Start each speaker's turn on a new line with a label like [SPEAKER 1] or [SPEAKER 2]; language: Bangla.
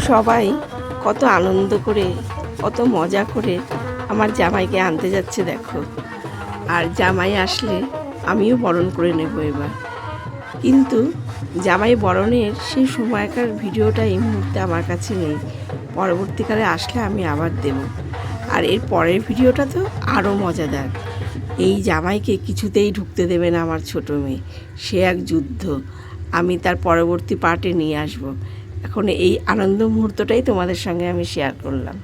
[SPEAKER 1] সবাই কত আনন্দ করে কত মজা করে আমার জামাইকে আনতে যাচ্ছে দেখো। আর জামাই আসলে আমিও বরণ করে নেব এবার। কিন্তু জামাই বরণের সেই সময়কার ভিডিওটা এই মুহূর্তে আমার কাছে নেই, পরবর্তীকালে আসলে আমি আবার দেব। আর এর পরের ভিডিওটা তো আরও মজাদার। এই জামাইকে কিছুতেই ঢুকতে দেবে না আমার ছোটো মেয়ে, সে এক যুদ্ধ। আমি তার পরবর্তী পার্টে নিয়ে আসব। এখন এই আনন্দ মুহূর্তটাই তোমাদের সঙ্গে আমি শেয়ার করলাম।